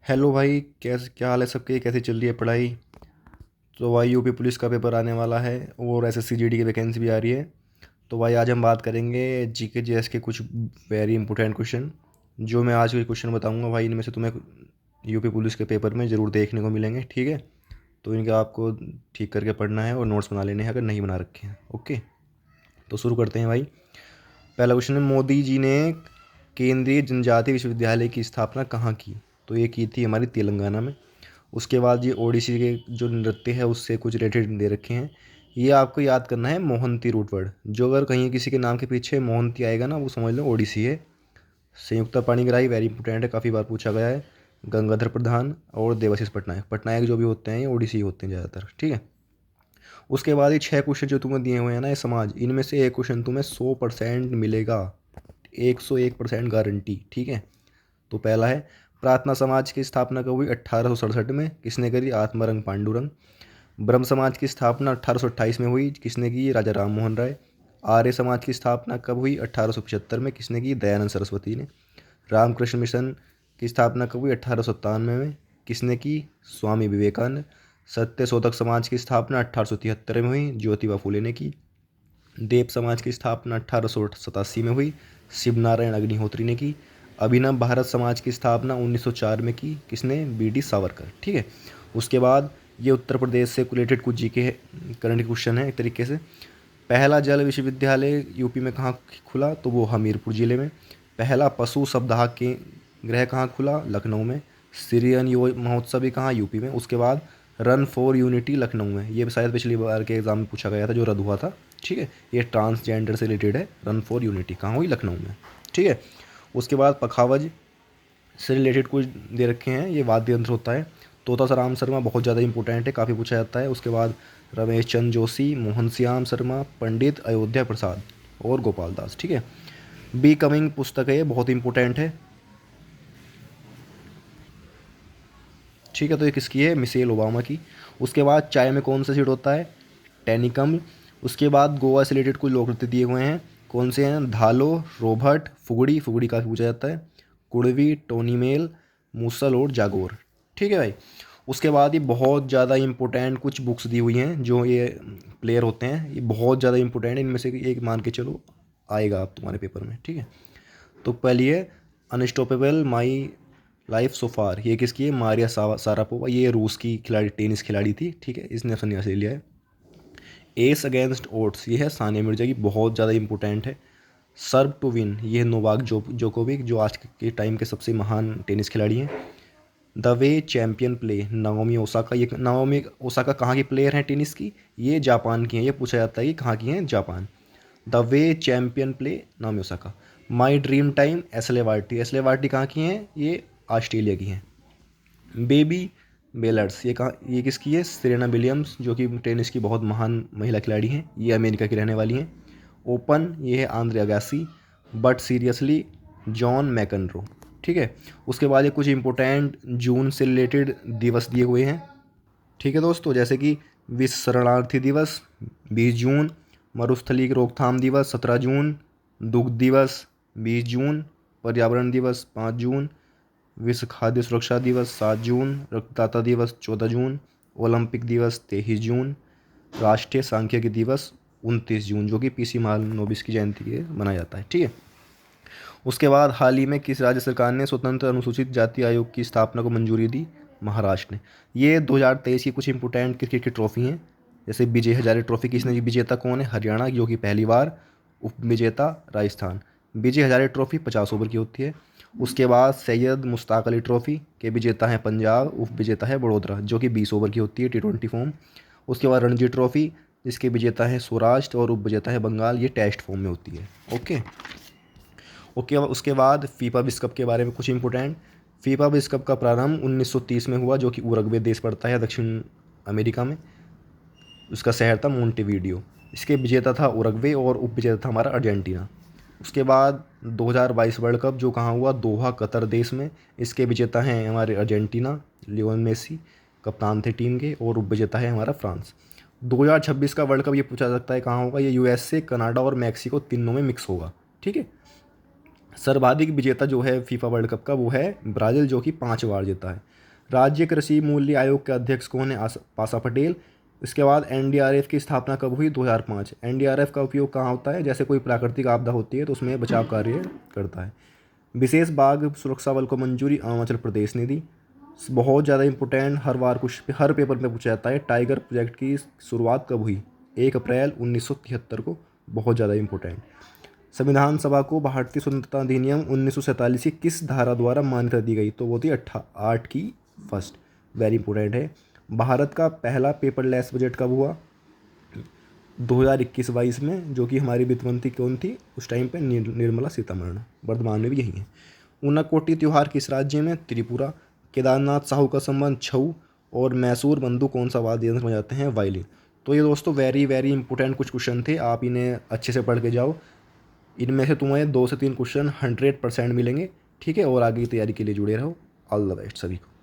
Hello भाई, कैसे क्या हाल है सबके? कैसे चल रही है पढ़ाई? तो भाई यूपी पुलिस का पेपर आने वाला है और एसएससी जीडी की वैकेंसी भी आ रही है। तो भाई आज हम बात करेंगे जीके जीएस के कुछ वेरी इंपॉर्टेंट क्वेश्चन। जो मैं आज के क्वेश्चन बताऊंगा भाई, इनमें से तुम्हें यूपी पुलिस के पेपर में ज़रूर देखने को मिलेंगे, ठीक है? तो इनका आपको ठीक करके पढ़ना है और नोट्स बना लेने हैं अगर नहीं बना रखे हैं। ओके, तो शुरू करते हैं भाई। पहला क्वेश्चन है, मोदी जी ने केंद्रीय जनजातीय विश्वविद्यालय की स्थापना कहाँ की? तो ये की थी हमारी तेलंगाना में। उसके बाद ये ओडिसी के जो नृत्य है उससे कुछ रिलेटेड दे रखे हैं। ये आपको याद करना है, मोहंती रूट वर्ड। जो अगर कहीं किसी के नाम के पीछे मोहंती आएगा ना, वो समझ लो ओडिसी है। संयुक्ता पाणिग्राही वेरी इंपॉर्टेंट है, काफ़ी बार पूछा गया है। गंगाधर प्रधान और देवाशीष पटनायक पटनायक जो भी होते हैं ये ओडिसी होते हैं ज़्यादातर, ठीक है। उसके बाद ये 6 क्वेश्चन जो तुम्हें दिए हुए हैं ना, ये समाज, इनमें से एक क्वेश्चन तुम्हें 100% मिलेगा। 101% गारंटी, ठीक है। तो पहला है, प्रार्थना समाज की स्थापना कब हुई? 1867 में। किसने करी? आत्मारंग पांडुरंग। ब्रह्म समाज की स्थापना 1828 में हुई। किसने की? राजा राम मोहन राय। आर्य समाज की स्थापना कब हुई? 1875 में। किसने की? दयानंद सरस्वती ने। रामकृष्ण मिशन की स्थापना कब हुई? 1897 में। किसने की? स्वामी विवेकानंद। सत्य शोधक समाज की स्थापना 1873 में हुई, ज्योतिबा फूले ने की। देव समाज की स्थापना 1887 में हुई, शिव नारायण अग्निहोत्री ने की। अभिनव भारत समाज की स्थापना 1904 में की। किसने? बी डी सावरकर, ठीक है। उसके बाद ये उत्तर प्रदेश से रिलेटेड कुछ जीके करंट क्वेश्चन है एक तरीके से। पहला जल विश्वविद्यालय यूपी में कहाँ खुला? तो वो हमीरपुर ज़िले में। पहला पशु सप्ताह के गृह कहाँ खुला? लखनऊ में। सिरियन यो महोत्सव भी कहाँ? यूपी में। उसके बाद रन फॉर यूनिटी लखनऊ में, ये शायद पिछली बार के एग्ज़ाम में पूछा गया था जो रद्द हुआ था, ठीक है। ये ट्रांसजेंडर से रिलेटेड है। रन फॉर यूनिटी कहाँ हुई? लखनऊ में, ठीक है। उसके बाद पखावज से रिलेटेड कुछ दे रखे हैं, ये वाद्य यंत्र होता है। तोता राम शर्मा बहुत ज़्यादा इंपॉर्टेंट है, काफ़ी पूछा जाता है। उसके बाद रमेश चंद्र जोशी, मोहन श्याम शर्मा, पंडित अयोध्या प्रसाद और गोपाल दास, ठीक है। बी कमिंग पुस्तक है, ये बहुत इंपॉर्टेंट है, ठीक है। तो ये किसकी है? मिशेल ओबामा की। उसके बाद चाय में कौन सा सीड होता है? टेनिकम। उसके बाद गोवा से रिलेटेड कुछ लोक नृत्य दिए हुए हैं, कौन से हैं? धालो, रोबट, फुगड़ी, फुगड़ी काफ़ी पूछा जाता है, कुड़वी, टोनी मेल, मूसल और जागोर, ठीक है भाई। उसके बाद ये बहुत ज़्यादा इंपॉर्टेंट कुछ बुक्स दी हुई हैं जो ये प्लेयर होते हैं, ये बहुत ज़्यादा इंपॉर्टेंट है। इनमें से एक मान के चलो आएगा आप तुम्हारे पेपर में, ठीक है। तो पहली है अनस्टॉपेबल माई लाइफ सो फार, ये किसकी है? मारिया सारापोवा, ये रूस की खिलाड़ी, टेनिस खिलाड़ी थी, ठीक है। इसने संन्यास ले लिया है। एस अगेंस्ट ओट्स, ये है सानिया मिर्जा की, बहुत ज़्यादा इंपॉर्टेंट है। सर्व टू विन, ये है नोवाक जोकोविक, जो आज के टाइम के सबसे महान टेनिस खिलाड़ी हैं। The way champion play, Naomi Osaka, ये नाओमी ओसाका कहाँ की प्लेयर हैं टेनिस की? ये जापान की हैं। ये पूछा जाता है कि कहाँ की हैं? Japan. The way champion play, Naomi Osaka. My dream time, Astley वार्टी कहाँ की हैं? ये ऑस्ट्रेलिया की हैं। बेबी बेलर्स, ये कहाँ, ये किसकी है? सेरेना विलियम्स, जो कि टेनिस की बहुत महान महिला खिलाड़ी हैं, ये अमेरिका की रहने वाली हैं। ओपन, ये है Andre Agassi. But seriously, John McEnroe, ठीक है। उसके बाद ये कुछ इंपॉर्टेंट जून से रिलेटेड दिवस दिए हुए हैं, ठीक है दोस्तों, जैसे कि विश्व शरणार्थी दिवस 20 जून, मरुस्थलीकरण रोकथाम दिवस 17 जून, दुग्ध दिवस 20 जून, पर्यावरण दिवस 5 जून, विश्व खाद्य सुरक्षा दिवस 7 जून, रक्तदाता दिवस 14 जून, ओलंपिक दिवस 23 जून, राष्ट्रीय सांख्यिकी दिवस 29 जून, जो कि पीसी महालनोबिस की जयंती के मनाया जाता है, ठीक है। उसके बाद हाल ही में किस राज्य सरकार ने स्वतंत्र अनुसूचित जाति आयोग की स्थापना को मंजूरी दी? महाराष्ट्र ने। ये 2023 की कुछ इंपोर्टेंट क्रिकेट की ट्रॉफी हैं, जैसे विजय हजारे ट्रॉफी, किसने? विजेता कौन है? हरियाणा, जो कि पहली बार। उप विजेता राजस्थान। विजय हजारे ट्रॉफी 50 ओवर की होती है। उसके बाद सैयद मुश्ताक अली ट्रॉफी के विजेता हैं पंजाब, उप विजेता है बड़ोदरा, जो कि 20 ओवर की होती है, T20 फॉर्म। उसके बाद रणजी ट्रॉफी, जिसके विजेता है सौराष्ट्र और उप विजेता है बंगाल, ये टेस्ट फॉर्म में होती है, ओके। ओके, उसके बाद फीफा विश्व कप के बारे में कुछ इंपॉर्टेंट। फीफा विश्व कप का प्रारंभ 1930 में हुआ, जो कि उरुग्वे देश पड़ता है दक्षिण अमेरिका में। उसका शहर था मोंटेवीडियो। इसके विजेता था उरुग्वे और उप विजेता था हमारा अर्जेंटीना। उसके बाद 2022 वर्ल्ड कप जो कहाँ हुआ? दोहा, कतर देश में। इसके विजेता हैं हमारे अर्जेंटीना, लियोनेल मेसी कप्तान थे टीम के, और उप विजेता है हमारा फ्रांस। 2026 का वर्ल्ड कप ये पूछा सकता है कहाँ होगा? ये यूएसए, कनाडा और मैक्सिको तीनों में मिक्स होगा, ठीक है। सर्वाधिक विजेता जो है फीफा वर्ल्ड कप का वो है ब्राज़ील, जो कि 5 बार जीता है। राज्य कृषि मूल्य आयोग के अध्यक्ष कौन है? पासा पटेल। इसके बाद एनडीआरएफ की स्थापना कब हुई? 2005। एनडीआरएफ का उपयोग कहाँ होता है? जैसे कोई प्राकृतिक आपदा होती है तो उसमें बचाव कार्य करता है। विशेष बाघ सुरक्षा बल को मंजूरी अरुणाचल प्रदेश ने दी। बहुत ज़्यादा इंपॉर्टेंट, हर बार कुछ हर पेपर में पूछा जाता है, टाइगर प्रोजेक्ट की शुरुआत कब हुई? 1 अप्रैल 1973 को। बहुत ज़्यादा इंपॉर्टेंट। संविधान सभा को भारतीय स्वतंत्रता अधिनियम 1947 की किस धारा द्वारा मान्यता दी गई? तो वो थी 8 की फर्स्ट। वेरी इंपॉर्टेंट है। भारत का पहला पेपरलेस बजट कब हुआ? 2021-22 में, जो कि हमारी वित्त मंत्री कौन थी उस टाइम पे? निर्मला सीतारमण। वर्तमान में भी यही है। ऊनाकोटी त्यौहार किस राज्य में? त्रिपुरा। केदारनाथ साहू का संबंध छऊ। और मैसूर बंधु कौन सा वाद्य यंत्र बजाते हैं? वायलिन। तो ये दोस्तों वेरी वेरी इंपॉर्टेंट कुछ क्वेश्चन थे, आप इन्हें अच्छे से पढ़ के जाओ। इनमें से तुम्हें 2 से 3 क्वेश्चन 100% मिलेंगे, ठीक है। और आगे की तैयारी के लिए जुड़े रहो। ऑल द बेस्ट सभी को।